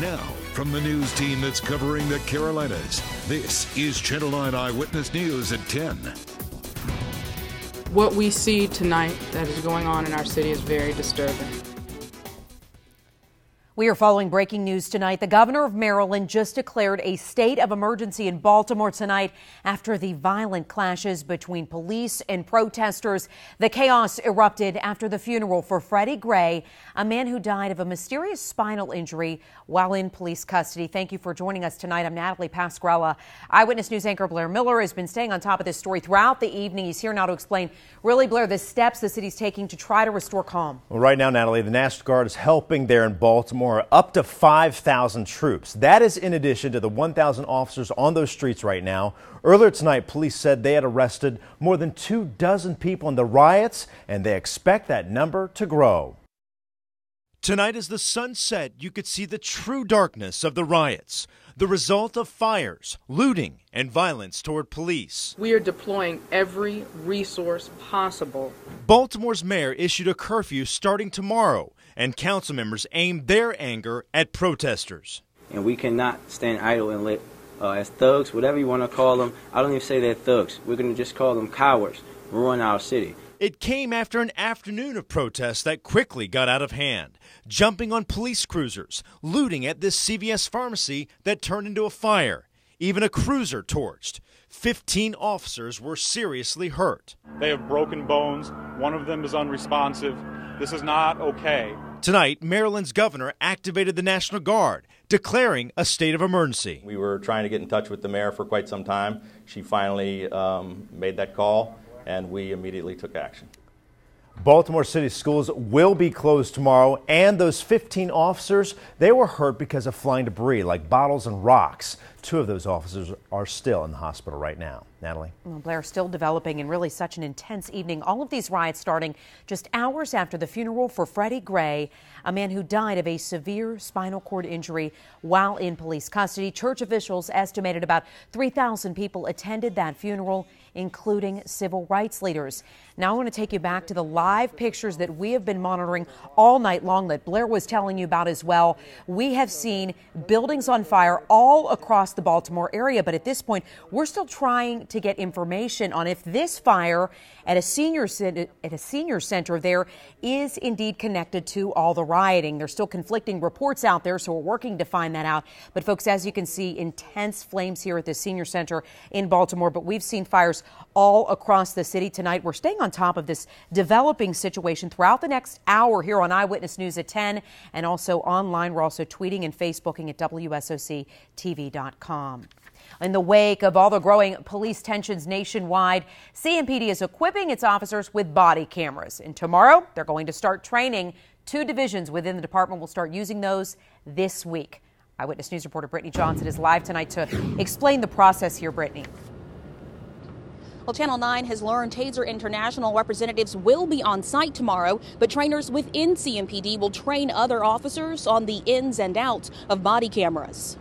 Now, from the news team that's covering the Carolinas, this is Channel 9 Eyewitness News at 10. What we see tonight that is going on in our city is very disturbing. We are following breaking news tonight. The governor of Maryland just declared a state of emergency in Baltimore tonight after the violent clashes between police and protesters. The chaos erupted after the funeral for Freddie Gray, a man who died of a mysterious spinal injury while in police custody. Thank you for joining us tonight. I'm Natalie Pasquarella. Eyewitness News anchor Blair Miller has been staying on top of this story throughout the evening. He's here now to explain, really, Blair, the steps the city's taking to try to restore calm. Well, right now, Natalie, the National Guard is helping there in Baltimore. Up to 5,000 troops. That is in addition to the 1,000 officers on those streets right now. Earlier tonight, police said they had arrested more than 24 people in the riots, and they expect that number to grow. Tonight, as the sun set, you could see the true darkness of the riots, the result of fires, looting, and violence toward police. We are deploying every resource possible. Baltimore's mayor issued a curfew starting tomorrow, and council members aimed their anger at protesters. And we cannot stand idle and let, as thugs, whatever you want to call them, I don't even say they're thugs. We're going to just call them cowards, ruin our city. It came after an afternoon of protests that quickly got out of hand, jumping on police cruisers, looting at this CVS pharmacy that turned into a fire. Even a cruiser torched. 15 officers were seriously hurt. They have broken bones. One of them is unresponsive. This is not okay. Tonight, Maryland's governor activated the National Guard, declaring a state of emergency. We were trying to get in touch with the mayor for quite some time. She finally made that call, and we immediately took action. Baltimore City schools will be closed tomorrow, and those 15 officers, they were hurt because of flying debris like bottles and rocks. 2 of those officers are still in the hospital right now. Natalie? Well, Blair, still developing and really such an intense evening. All of these riots starting just hours after the funeral for Freddie Gray, a man who died of a severe spinal cord injury while in police custody. Church officials estimated about 3,000 people attended that funeral, including civil rights leaders. Now I want to take you back to the live pictures that we have been monitoring all night long that Blair was telling you about as well. We have seen buildings on fire all across the Baltimore area, but at this point, we're still trying to get information on if this fire at a senior center there is indeed connected to all the rioting. There's still conflicting reports out there, so we're working to find that out. But folks, as you can see, intense flames here at the senior center in Baltimore, but we've seen fires all across the city tonight. We're staying on top of this developing situation throughout the next hour here on Eyewitness News at 10 and also online. We're also tweeting and Facebooking at WSOCTV.com. In the wake of all the growing police tensions nationwide, CMPD is equipping its officers with body cameras. And tomorrow, they're going to start training. 2 divisions within the department will start using those this week. Eyewitness News reporter Brittany Johnson is live tonight to explain the process here. Brittany. Well, Channel 9 has learned Taser International representatives will be on site tomorrow, but trainers within CMPD will train other officers on the ins and outs of body cameras.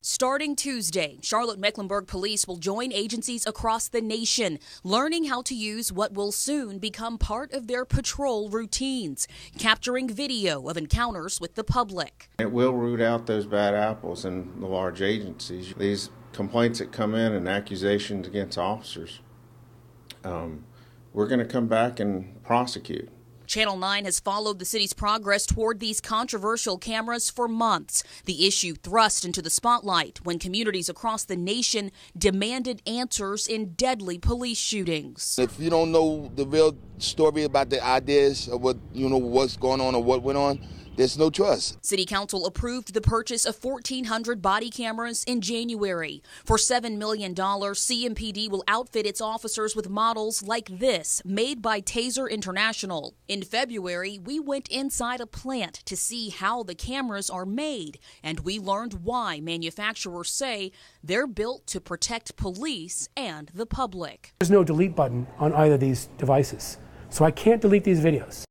Starting Tuesday, Charlotte-Mecklenburg Police will join agencies across the nation, learning how to use what will soon become part of their patrol routines, capturing video of encounters with the public. It will root out those bad apples in the large agencies. These complaints that come in and accusations against officers, we're going to come back and prosecute. Channel 9 has followed the city's progress toward these controversial cameras for months. The issue thrust into the spotlight when communities across the nation demanded answers in deadly police shootings. If you don't know the real story about the ideas of what's going on or what went on, there's no trust. City Council approved the purchase of 1,400 body cameras in January. For $7 million, CMPD will outfit its officers with models like this, made by Taser International. In February, we went inside a plant to see how the cameras are made, and we learned why manufacturers say they're built to protect police and the public. There's no delete button on either of these devices, so I can't delete these videos.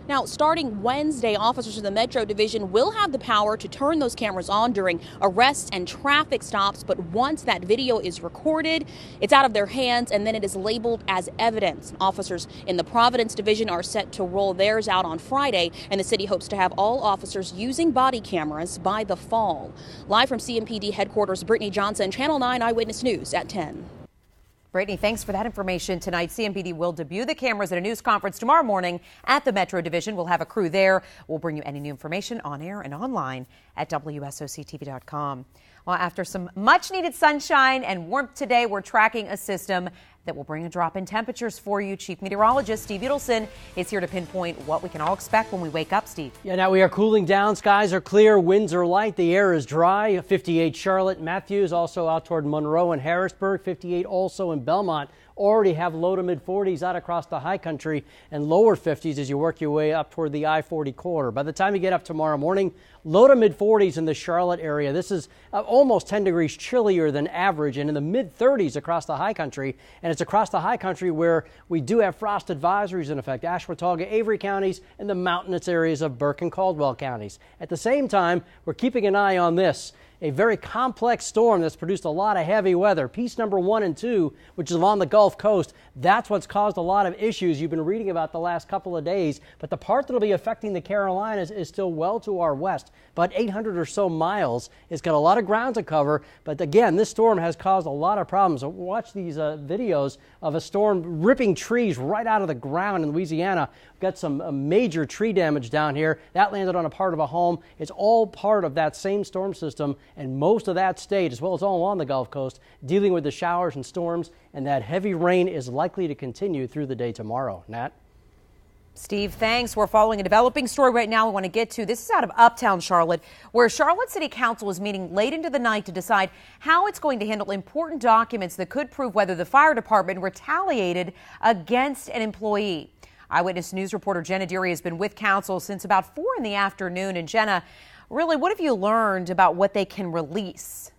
Now, starting Wednesday, officers in the Metro Division will have the power to turn those cameras on during arrests and traffic stops. But once that video is recorded, it's out of their hands and then it is labeled as evidence. Officers in the Providence Division are set to roll theirs out on Friday, and the city hopes to have all officers using body cameras by the fall. Live from CMPD headquarters, Brittany Johnson, Channel 9 Eyewitness News at 10. Brittany, thanks for that information tonight. CMPD will debut the cameras at a news conference tomorrow morning at the Metro Division. We'll have a crew there. We'll bring you any new information on air and online at WSOCTV.com. Well, after some much-needed sunshine and warmth today, we're tracking a system that will bring a drop in temperatures for you. Chief Meteorologist Steve Udelson is here to pinpoint what we can all expect when we wake up, Steve. Yeah, now we are cooling down. Skies are clear. Winds are light. The air is dry. 58 Charlotte. Matthews also out toward Monroe and Harrisburg. 58 also in Belmont. Already have low to mid 40s out across the high country and lower 50s as you work your way up toward the I-40 corridor. By the time you get up tomorrow morning, low to mid 40s in the Charlotte area. This is almost 10 degrees chillier than average, and in the mid 30s across the high country. And it's across the high country where we do have frost advisories in effect. Ashwaubenon, Avery counties, and the mountainous areas of Burke and Caldwell counties. At the same time, we're keeping an eye on this. A very complex storm that's produced a lot of heavy weather. Piece number 1 and 2, which is along the Gulf Coast, that's what's caused a lot of issues you've been reading about the last couple of days. But the part that will be affecting the Carolinas is still well to our west. About 800 or so miles. It's got a lot of ground to cover. But again, this storm has caused a lot of problems. So watch these videos of a storm ripping trees right out of the ground in Louisiana. We've got some major tree damage down here. That landed on a part of a home. It's all part of that same storm system. And most of that state, as well as all along the Gulf Coast, dealing with the showers and storms, and that heavy rain is likely to continue through the day tomorrow. Nat? Steve, thanks. We're following a developing story right now we want to get to. This is out of uptown Charlotte, where Charlotte City Council is meeting late into the night to decide how it's going to handle important documents that could prove whether the fire department retaliated against an employee. Eyewitness News reporter Jenna Deary has been with council since about 4 in the afternoon. And Jenna, really, what have you learned about what they can release?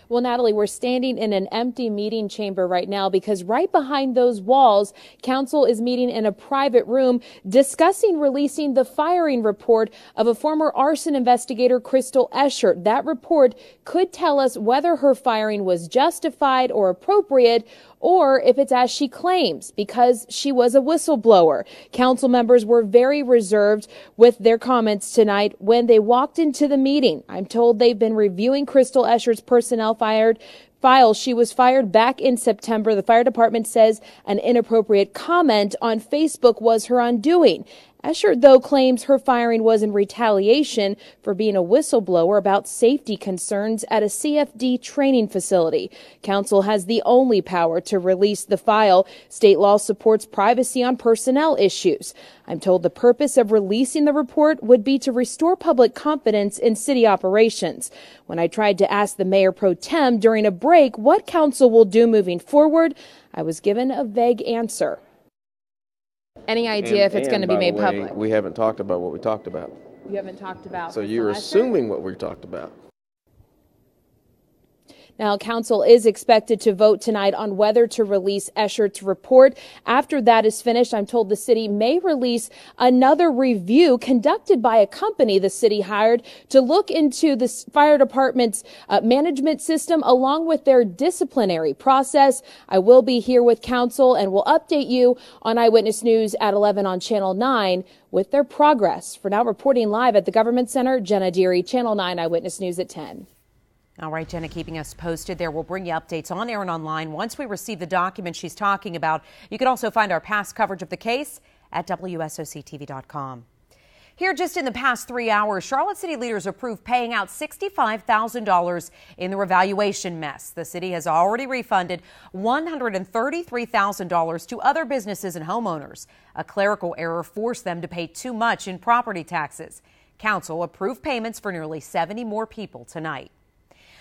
Well, Natalie, we're standing in an empty meeting chamber right now because right behind those walls, council is meeting in a private room discussing releasing the firing report of a former arson investigator, Crystal Eschert. That report could tell us whether her firing was justified or appropriate, or if it's as she claims, because she was a whistleblower. Council members were very reserved with their comments tonight when they walked into the meeting. I'm told they've been reviewing Crystal Eschert's personnel file. She was fired back in September. The fire department says an inappropriate comment on Facebook was her undoing. Eschert, though, claims her firing was in retaliation for being a whistleblower about safety concerns at a CFD training facility. Council has the only power to release the file. State law supports privacy on personnel issues. I'm told the purpose of releasing the report would be to restore public confidence in city operations. When I tried to ask the mayor pro tem during a break what council will do moving forward, I was given a vague answer. Any idea if it's going to be made public? We haven't talked about what we talked about. You haven't talked about. So you're assuming what we talked about. Now, council is expected to vote tonight on whether to release Eschert's report. After that is finished, I'm told the city may release another review conducted by a company the city hired to look into the fire department's management system along with their disciplinary process. I will be here with council and will update you on Eyewitness News at 11 on Channel 9 with their progress. For now, reporting live at the Government Center, Jenna Deary, Channel 9 Eyewitness News at 10. All right, Jenna, keeping us posted there. We'll bring you updates on air and online once we receive the document she's talking about. You can also find our past coverage of the case at WSOCTV.com. Here just in the past 3 hours, Charlotte City leaders approved paying out $65,000 in the revaluation mess. The city has already refunded $133,000 to other businesses and homeowners. A clerical error forced them to pay too much in property taxes. Council approved payments for nearly 70 more people tonight.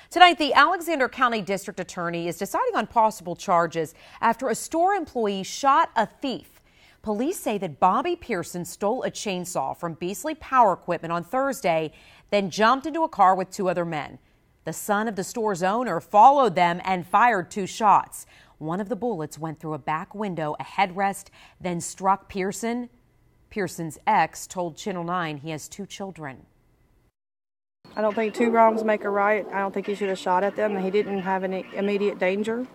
Tonight, the Alexander County District Attorney is deciding on possible charges after a store employee shot a thief. Police say that Bobby Pearson stole a chainsaw from Beasley Power Equipment on Thursday, then jumped into a car with 2 other men. The son of the store's owner followed them and fired 2 shots. One of the bullets went through a back window, a headrest, then struck Pearson. Pearson's ex told Channel 9 he has 2 children. I don't think 2 wrongs make a right. I don't think he should have shot at them. He didn't have any immediate danger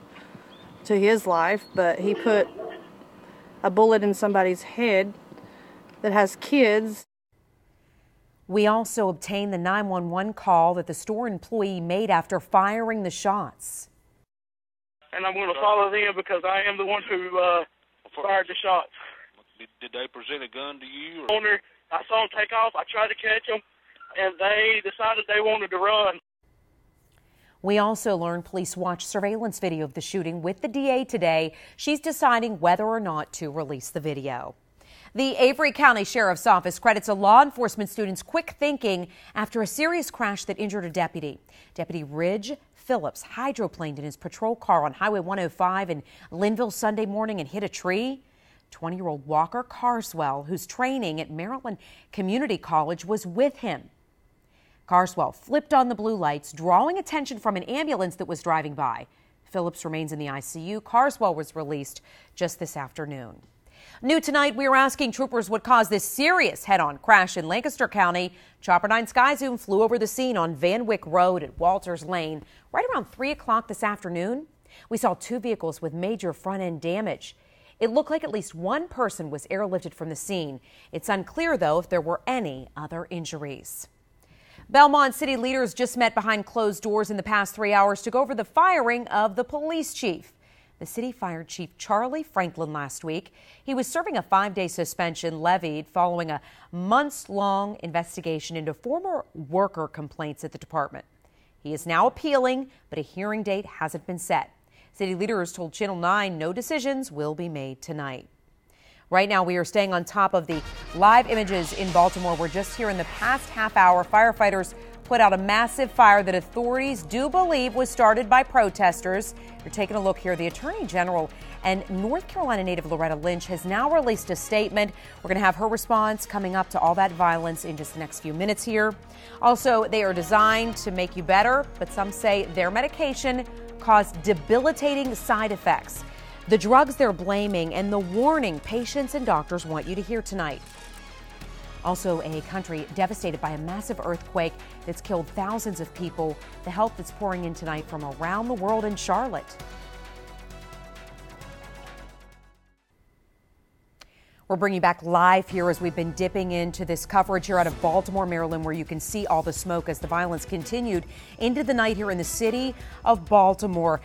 to his life, but he put a bullet in somebody's head that has kids. We also obtained the 911 call that the store employee made after firing the shots. And I'm going to follow them because I am the one who fired the shots. Did they present a gun to you? I saw them take off. I tried to catch them, and they decided they wanted to run. We also learned police watched surveillance video of the shooting with the DA today. She's deciding whether or not to release the video. The Avery County Sheriff's Office credits a law enforcement student's quick thinking after a serious crash that injured a deputy. Deputy Ridge Phillips hydroplaned in his patrol car on Highway 105 in Linville Sunday morning and hit a tree. 20-year-old Walker Carswell, who's training at Maryland Community College, was with him. Carswell flipped on the blue lights, drawing attention from an ambulance that was driving by. Phillips remains in the ICU. Carswell was released just this afternoon. New tonight, we are asking troopers what caused this serious head-on crash in Lancaster County. Chopper 9 Sky Zoom flew over the scene on Van Wyck Road at Walters Lane right around 3 o'clock this afternoon. We saw 2 vehicles with major front-end damage. It looked like at least 1 person was airlifted from the scene. It's unclear, though, if there were any other injuries. Belmont city leaders just met behind closed doors in the past 3 hours to go over the firing of the police chief. The city fired Chief Charlie Franklin last week. He was serving a 5-day suspension levied following a months-long investigation into former worker complaints at the department. He is now appealing, but a hearing date hasn't been set. City leaders told Channel 9 no decisions will be made tonight. Right now, we are staying on top of the live images in Baltimore. We're just here in the past half hour. Firefighters put out a massive fire that authorities do believe was started by protesters. You're taking a look here. The Attorney General and North Carolina native Loretta Lynch has now released a statement. We're going to have her response coming up to all that violence in just the next few minutes here. Also, they are designed to make you better, but some say their medication caused debilitating side effects. The drugs they're blaming and the warning patients and doctors want you to hear tonight. Also, a country devastated by a massive earthquake that's killed thousands of people. The help that's pouring in tonight from around the world in Charlotte. We're bringing you back live here as we've been dipping into this coverage here out of Baltimore, Maryland, where you can see all the smoke as the violence continued into the night here in the city of Baltimore.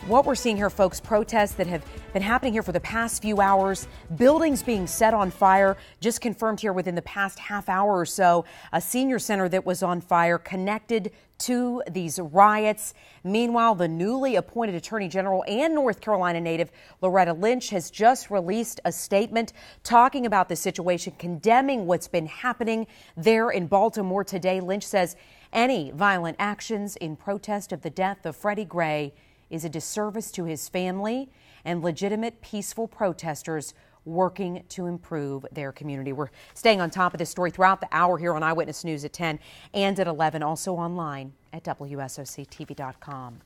What we're seeing here, folks, protests that have been happening here for the past few hours, buildings being set on fire, just confirmed here within the past half hour or so, a senior center that was on fire connected to these riots. Meanwhile, the newly appointed Attorney General and North Carolina native Loretta Lynch has just released a statement talking about the situation, condemning what's been happening there in Baltimore today. Lynch says any violent actions in protest of the death of Freddie Gray is a disservice to his family and legitimate peaceful protesters working to improve their community. We're staying on top of this story throughout the hour here on Eyewitness News at 10 and at 11, also online at WSOCTV.com.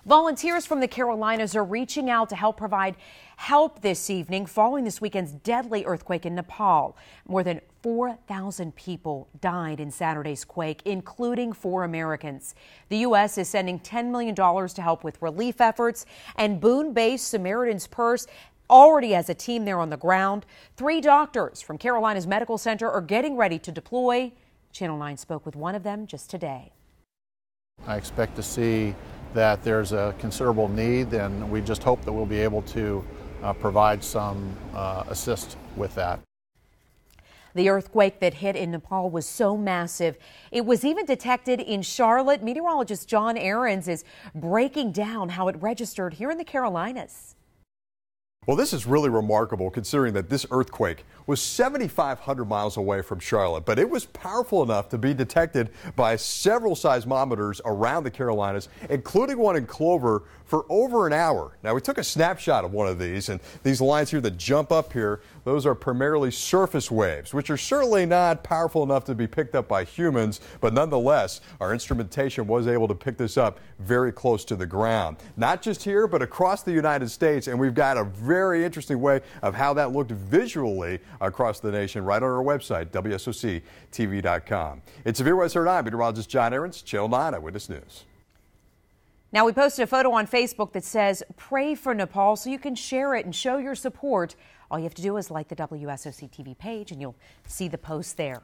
Volunteers from the Carolinas are reaching out to help provide help this evening following this weekend's deadly earthquake in Nepal. More than 4,000 people died in Saturday's quake, including 4 Americans. The U.S. is sending $10 million to help with relief efforts, and Boone-based Samaritan's Purse already has a team there on the ground. 3 doctors from Carolina's Medical Center are getting ready to deploy. Channel 9 spoke with one of them just today. I expect to see that there's a considerable need, and we just hope that we'll be able to provide some assist with that. The earthquake that hit in Nepal was so massive, it was even detected in Charlotte. Meteorologist John Ahrens is breaking down how it registered here in the Carolinas. Well, this is really remarkable considering that this earthquake was 7,500 miles away from Charlotte, but it was powerful enough to be detected by several seismometers around the Carolinas, including one in Clover, for over an hour. Now, we took a snapshot of one of these, and these lines here that jump up here, those are primarily surface waves, which are certainly not powerful enough to be picked up by humans, but nonetheless, our instrumentation was able to pick this up very close to the ground. Not just here, but across the United States, and we've got a very interesting way of how that looked visually across the nation right on our website, WSOCTV.com. In Severe West 39, meteorologist John Ahrens, Channel 9 Eyewitness News. Now, we posted a photo on Facebook that says, pray for Nepal, so you can share it and show your support. All you have to do is like the WSOC TV page and you'll see the post there.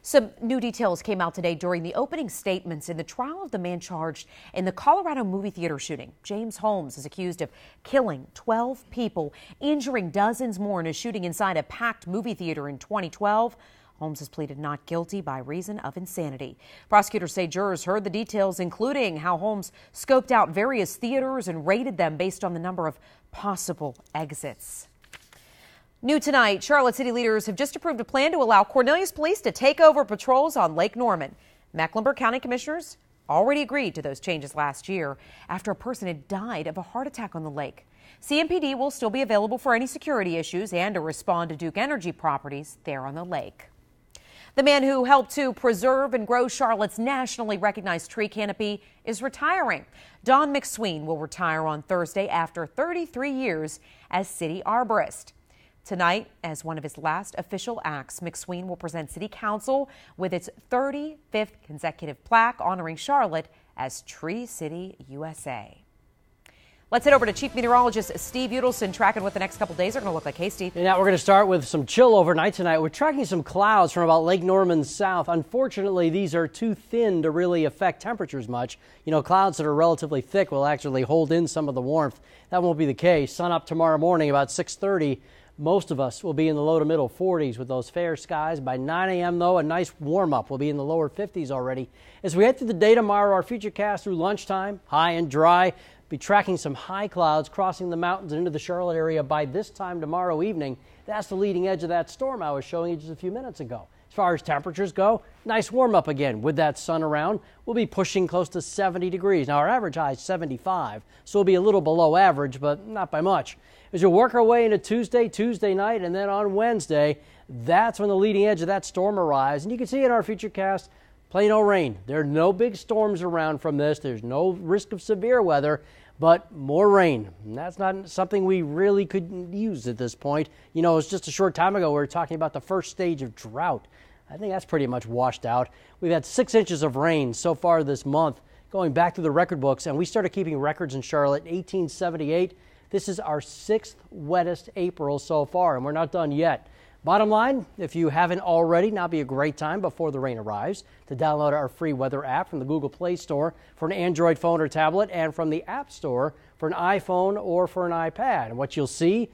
Some new details came out today during the opening statements in the trial of the man charged in the Colorado movie theater shooting. James Holmes is accused of killing 12 people, injuring dozens more in a shooting inside a packed movie theater in 2012. Holmes has pleaded not guilty by reason of insanity. Prosecutors say jurors heard the details, including how Holmes scoped out various theaters and rated them based on the number of possible exits. New tonight, Charlotte city leaders have just approved a plan to allow Cornelius police to take over patrols on Lake Norman. Mecklenburg County commissioners already agreed to those changes last year after a person had died of a heart attack on the lake. CMPD will still be available for any security issues and to respond to Duke Energy properties there on the lake. The man who helped to preserve and grow Charlotte's nationally recognized tree canopy is retiring. Don McSween will retire on Thursday after 33 years as city arborist. Tonight, as one of his last official acts, McSween will present City Council with its 35th consecutive plaque honoring Charlotte as Tree City, USA. Let's head over to Chief Meteorologist Steve Udelson, tracking what the next couple days are going to look like. Hey, Steve. And now we're going to start with some chill overnight tonight. We're tracking some clouds from about Lake Norman south. Unfortunately, these are too thin to really affect temperatures much. You know, clouds that are relatively thick will actually hold in some of the warmth. That won't be the case. Sun up tomorrow morning about 6:30. Most of us will be in the low to middle 40s with those fair skies. By 9 a.m., though, a nice warm-up will be in the lower 50s already. As we head through the day tomorrow, our futurecast through lunchtime, high and dry. Be tracking some high clouds crossing the mountains and into the Charlotte area by this time tomorrow evening. That's the leading edge of that storm I was showing you just a few minutes ago. As far as temperatures go, nice warm-up again with that sun around. We'll be pushing close to 70 degrees. Now, our average high is 75, so we'll be a little below average, but not by much. As you work our way into Tuesday night, and then on Wednesday, that's when the leading edge of that storm arrives. And you can see in our futurecast, plain old rain. There are no big storms around from this. There's no risk of severe weather, but more rain. And that's not something we really could use at this point. You know, it was just a short time ago we were talking about the first stage of drought. I think that's pretty much washed out. We've had 6 inches of rain so far this month, going back through the record books, and we started keeping records in Charlotte in 1878. This is our 6th wettest April so far, and we're not done yet. Bottom line, if you haven't already, now be a great time before the rain arrives to download our free weather app from the Google Play Store for an Android phone or tablet, and from the App Store for an iPhone or for an iPad. And what you'll see,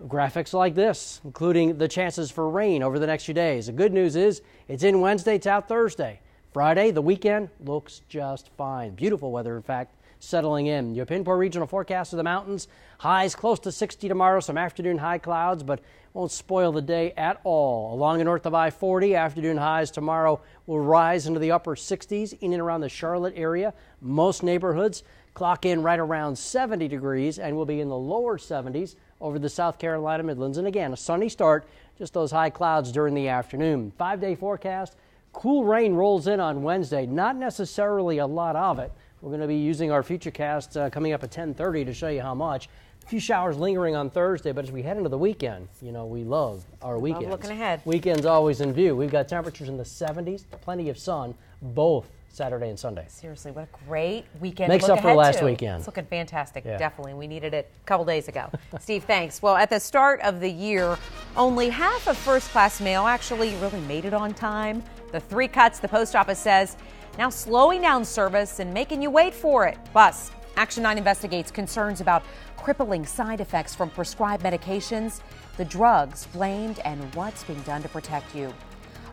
graphics like this, including the chances for rain over the next few days. The good news is it's in Wednesday, it's out Thursday. Friday, the weekend, looks just fine. Beautiful weather, in fact, settling in. Your Pinpoint regional forecast of the mountains. Highs close to 60 tomorrow, some afternoon high clouds, but won't spoil the day at all. Along and north of I-40, afternoon highs tomorrow will rise into the upper 60s in and around the Charlotte area. Most neighborhoods clock in right around 70 degrees and will be in the lower 70s over the South Carolina Midlands. And again, a sunny start, just those high clouds during the afternoon. 5-day forecast, cool rain rolls in on Wednesday. Not necessarily a lot of it. We're going to be using our futurecast coming up at 10:30 to show you how much. A few showers lingering on Thursday, but as we head into the weekend, you know, we love our weekends. Love looking ahead. Weekends always in view. We've got temperatures in the 70s, plenty of sun, both Saturday and Sunday. Seriously, what a great weekend. Makes to look up for ahead last to. weekend. It's looking fantastic. Yeah. Definitely. We needed it a couple days ago. Steve, thanks. Well, at the start of the year, only half of first-class mail actually really made it on time. The 3 cuts, the post office says, now slowing down service and making you wait for it. Plus, Action 9 investigates concerns about crippling side effects from prescribed medications, the drugs blamed, and what's being done to protect you.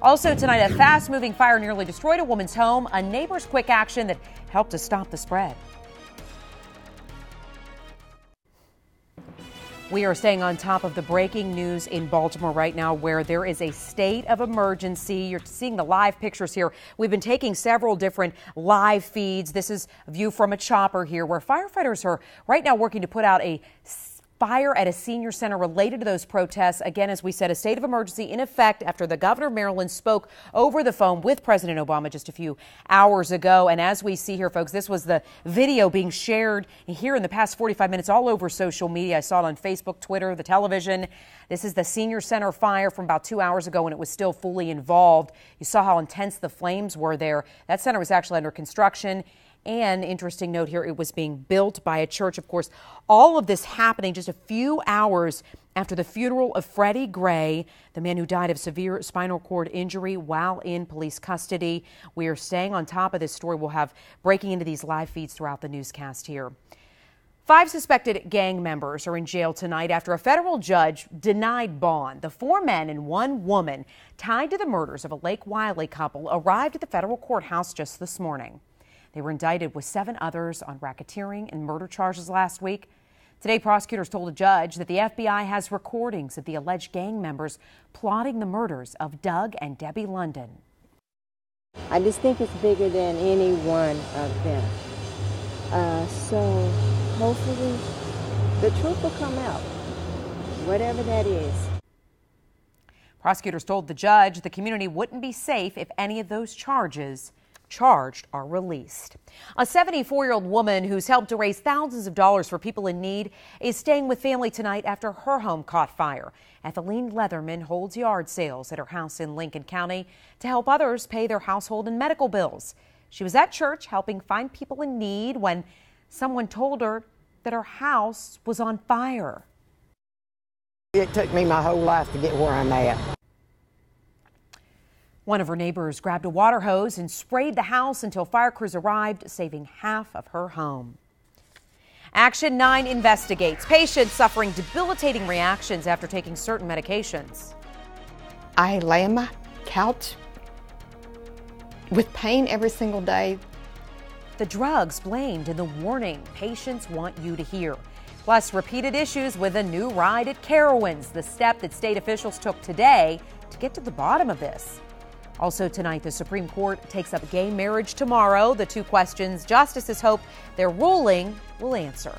Also tonight, a fast-moving fire nearly destroyed a woman's home, a neighbor's quick action that helped to stop the spread. We are staying on top of the breaking news in Baltimore right now, where there is a state of emergency. You're seeing the live pictures here. We've been taking several different live feeds. This is a view from a chopper here, where firefighters are right now working to put out a Fire at a senior center related to those protests. Again, as we said, a state of emergency in effect after the governor of Maryland spoke over the phone with President Obama just a few hours ago. And as we see here, folks, this was the video being shared here in the past 45 minutes all over social media. I saw it on Facebook, Twitter, the television. This is the senior center fire from about 2 hours ago when it was still fully involved. You saw how intense the flames were there. That center was actually under construction. And interesting note here, it was being built by a church. Of course, all of this happening just a few hours after the funeral of Freddie Gray, the man who died of severe spinal cord injury while in police custody. We are staying on top of this story. We'll have breaking into these live feeds throughout the newscast here. 5 suspected gang members are in jail tonight after a federal judge denied bond. The 4 men and 1 woman tied to the murders of a Lake Wiley couple arrived at the federal courthouse just this morning. They were indicted with 7 others on racketeering and murder charges last week. Today, prosecutors told a judge that the FBI has recordings of the alleged gang members plotting the murders of Doug and Debbie London. I just think it's bigger than any one of them. So hopefully the truth will come out, whatever that is. Prosecutors told the judge the community wouldn't be safe if any of those charged are released. A 74-year-old woman who's helped to raise thousands of dollars for people in need is staying with family tonight after her home caught fire. Ethelene Leatherman holds yard sales at her house in Lincoln County to help others pay their household and medical bills. She was at church helping find people in need when someone told her that her house was on fire. It took me my whole life to get where I'm at. One of her neighbors grabbed a water hose and sprayed the house until fire crews arrived, saving half of her home. Action 9 investigates patients suffering debilitating reactions after taking certain medications. I lay on my couch with pain every single day. The drugs blamed in the warning patients want you to hear. Plus, repeated issues with a new ride at Carowinds, the step that state officials took today to get to the bottom of this. Also tonight, the Supreme Court takes up gay marriage tomorrow. The 2 questions justices hope their ruling will answer.